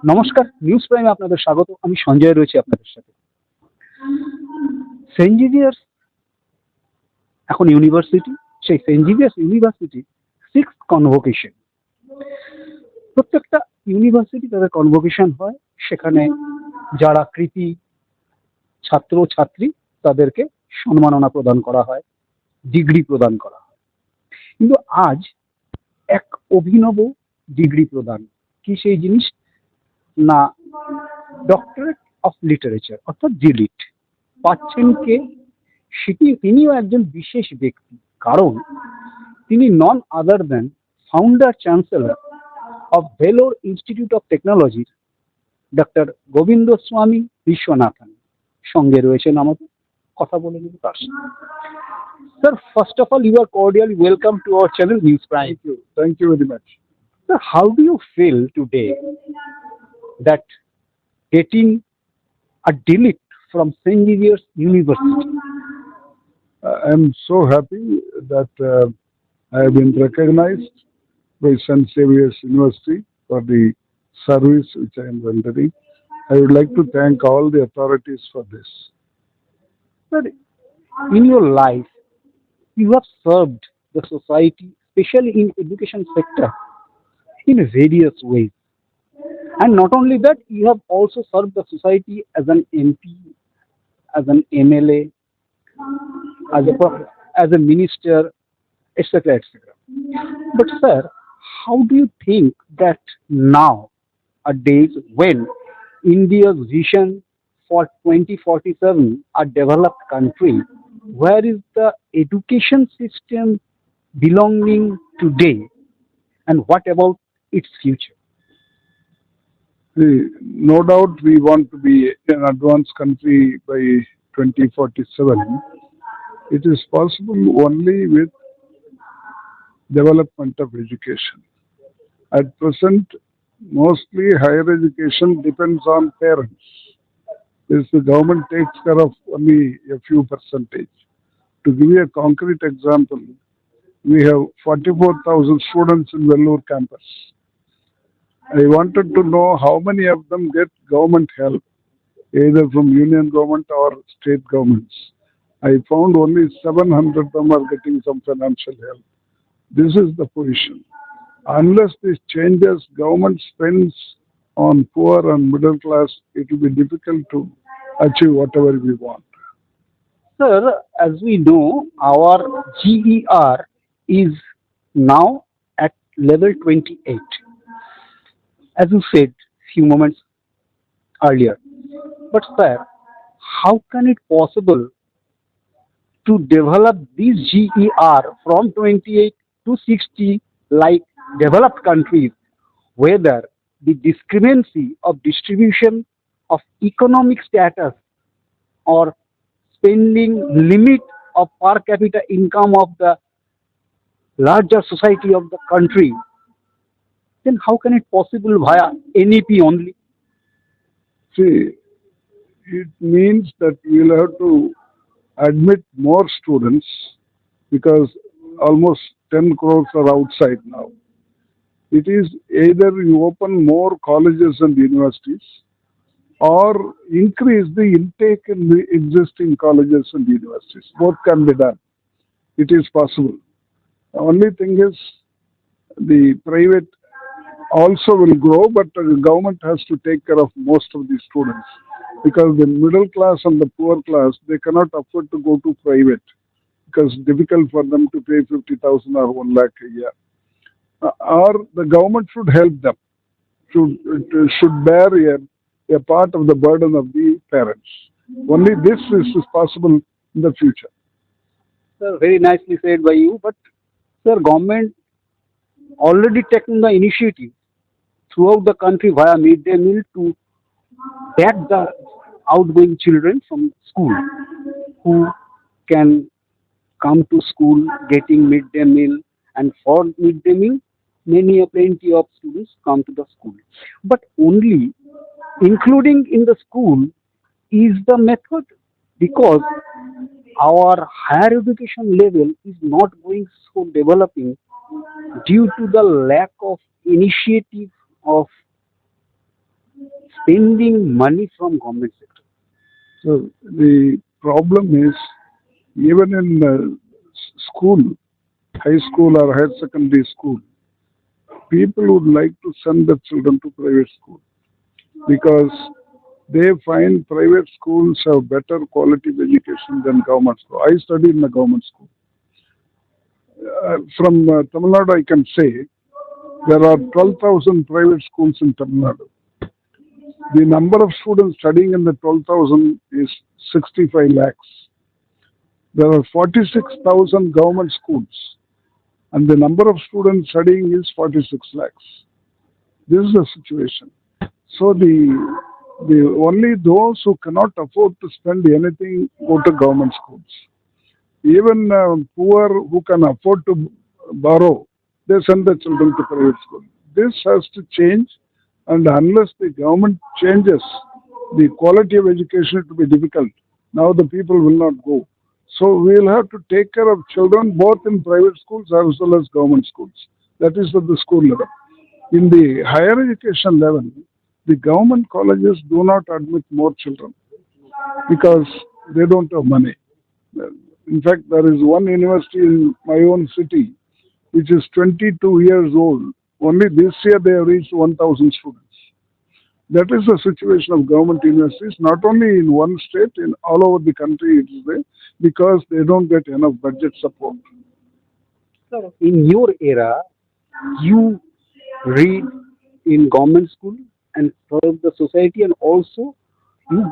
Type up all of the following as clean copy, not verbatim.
নমস্কার, নিউজ প্রাইমে আপনাদের স্বাগত। আমি সঞ্জয় রয়েছি আপনাদের সাথে। সেন্ট জেভিয়ার্স এখন ইউনিভার্সিটি, সেই Saint Xavier's university 6th convocation. প্রত্যেকটা ইউনিভার্সিটি তাদের কনভোকেশন হয়, সেখানে যারা কৃতি ছাত্র ছাত্রী তাদেরকে সম্মাননা প্রদান করা হয়, ডিগ্রি প্রদান করা হয়। কিন্তু আজ এক অভিনব ডিগ্রি প্রদান। কি সেই জিনিস? না, ডক্টরেট অফ লিটারেচার অর্থাৎ ডিলিট পাচ্ছেন কে? তিনিও একজন বিশেষ ব্যক্তি, কারণ তিনি none other than founder chancellor of Vellore institute of technology, doctor Govindasamy Viswanathan. সঙ্গে রয়েছেন আমাদের, কথা বলে নেব তার সাথে। Sir, first of all, you are cordially welcome to our channel News Prime. Thank you very much. Sir, how do you feel today that getting a delete from St. Xavier's University? I am so happy that I have been recognized by St. Xavier's University for the service which I am rendering. I would like to thank all the authorities for this. Sir, in your life, you have served the society, especially in education sector, in various ways. And not only that, you have also served the society as an MP, as an MLA, as a minister, etc., etc. But sir, how do you think that nowadays, when India's vision for 2047, a developed country, where is the education system belonging today, and what about its future? No doubt we want to be an advanced country by 2047. It is possible only with development of education. At present, mostly higher education depends on parents. The government takes care of only a few percentage. To give you a concrete example, we have 44,000 students in Vellore campus. I wanted to know how many of them get government help, either from union government or state governments. I found only 700 of them are getting some financial help. This is the position. Unless this changes, government spends on poor and middle class, it will be difficult to achieve whatever we want. Sir, as we know, our GER is now at level 28, as you said few moments earlier. But sir, how can it possible to develop this GER from 28 to 60 like developed countries, whether the discrepancy of distribution of economic status or spending limit of per capita income of the larger society of the country, then how can it possible via NEP only? See, it means that we'll have to admit more students because almost 10 crores are outside now. It is either you open more colleges and universities or increase the intake in the existing colleges and universities. Both can be done. It is possible. The only thing is the private also will grow, but the government has to take care of most of the students because the middle class and the poor class, they cannot afford to go to private because it's difficult for them to pay 50,000 or 1 lakh a year. Or the government should help them, should bear a part of the burden of the parents. Only this is possible in the future. Sir, very nicely said by you. But sir, government already taken the initiative throughout the country via midday meal to back the outgoing children from school who can come to school getting midday meal, and for midday meal plenty of students come to the school. But only including in the school is the method, because our higher education level is not going so developing due to the lack of initiative of spending money from government sector. So the problem is, even in school, high school or higher secondary school, people would like to send their children to private school because they find private schools have better quality of education than government school. I studied in a government school. From Tamil Nadu, I can say there are 12,000 private schools in Tamil Nadu. The number of students studying in the 12,000 is 65 lakhs. There are 46,000 government schools, and the number of students studying is 46 lakhs. This is the situation. So the only those who cannot afford to spend anything go to government schools. Even poor who can afford to borrow, they send their children to private school. This has to change, and unless the government changes the quality of education, it will be difficult. Now the people will not go. So we will have to take care of children both in private schools as well as government schools. That is at the school level. In the higher education level, the government colleges do not admit more children because they don't have money. In fact, there is one university in my own city which is 22 years old. Only this year they have reached 1,000 students. That is the situation of government universities, not only in one state, in all over the country it is there, because they don't get enough budget support. In your era, you read in government school and serve the society, and also you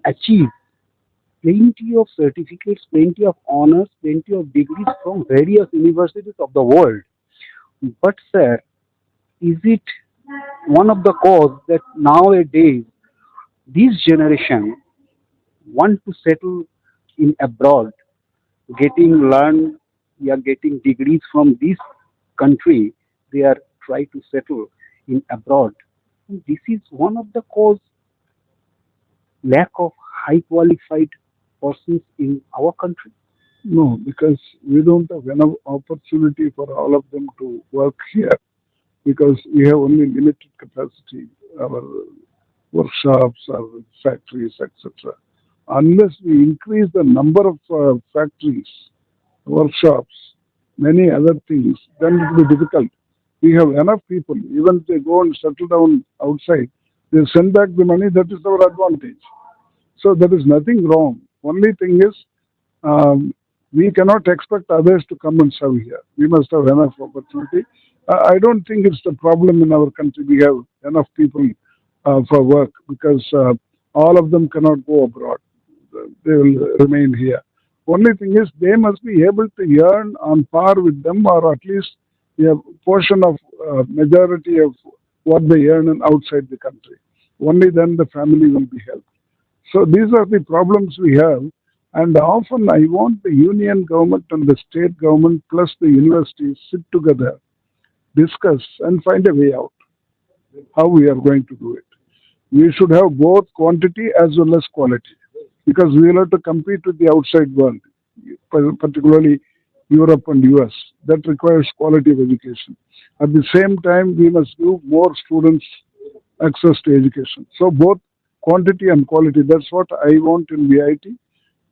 achieve plenty of certificates, plenty of honors, plenty of degrees from various universities of the world. But sir, is it one of the cause that nowadays this generation want to settle in abroad, getting degrees from this country, they are trying to settle in abroad. And this is one of the cause, lack of high qualified persons in our country. No, because we don't have enough opportunity for all of them to work here, because we have only limited capacity, our workshops, our factories, etc. Unless we increase the number of factories, workshops, many other things, then it will be difficult. We have enough people. Even if they go and settle down outside, they send back the money. That is our advantage. So there is nothing wrong. Only thing is, we cannot expect others to come and serve here. We must have enough opportunity. I don't think it's the problem in our country. We have enough people for work, because all of them cannot go abroad. They will remain here. Only thing is, they must be able to earn on par with them, or at least a portion of majority of what they earn outside the country. Only then the family will be helped. So these are the problems we have. And often I want the union government and the state government plus the universities sit together, discuss and find a way out how we are going to do it. We should have both quantity as well as quality, because we will have to compete with the outside world, particularly Europe and US. That requires quality of education. At the same time, we must give more students access to education. So both quantity and quality, that's what I want in VIT.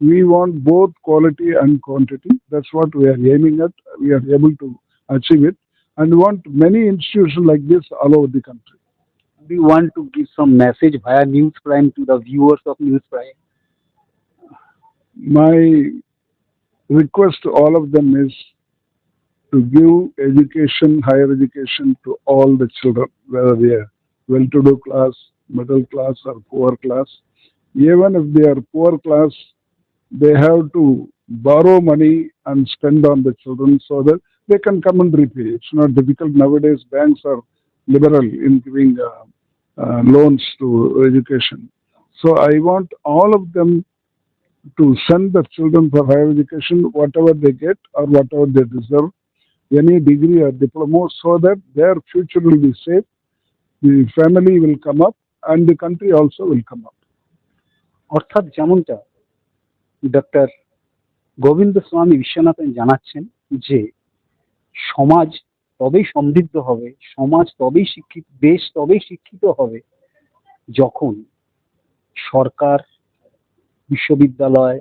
We want both quality and quantity. That's what we are aiming at. We are able to achieve it. And we want many institutions like this all over the country. Do you want to give some message via News Prime to the viewers of News Prime? My request to all of them is to give education, higher education to all the children, whether they are well-to-do class, middle class or poor class. Even if they are poor class, they have to borrow money and spend on the children so that they can come and repay. It's not difficult. Nowadays, banks are liberal in giving loans to education. So I want all of them to send the children for higher education, whatever they get or whatever they deserve, any degree or diploma, so that their future will be safe, the family will come up, and the country also will come up. অর্থাৎ যেমনটা doctor Govindasamy Viswanathan জানাচ্ছেন যে সমাজ তবেই সমৃদ্ধ হবে, সমাজ তবেই শিক্ষিত, দেশ তবেই শিক্ষিত হবে যখন সরকার, বিশ্ববিদ্যালয়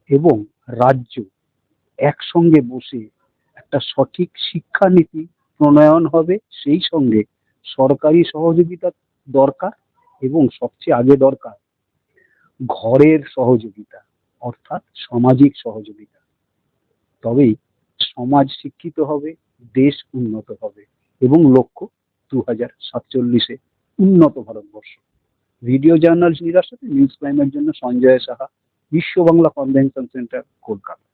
এবং রাজ্য একসঙ্গে বসে একটা সঠিক শিক্ষানীতি প্রণয়ন হবে, সেই সঙ্গে সরকারি সহযোগিতা দরকার এবং সবচেয়ে আগে দরকার ঘরের সহযোগিতা, অর্থাৎ সামাজিক সহযোগিতা। তবেই সমাজ শিক্ষিত হবে, দেশ উন্নত হবে এবং লক্ষ্য 2047-এ উন্নত ভারতবর্ষ। ভিডিও জার্নালিস্ট নিরার সাথে নিউজ প্রাইমের জন্য সঞ্জয় সাহা, বিশ্ব বাংলা কনভেনশন সেন্টার, কলকাতা।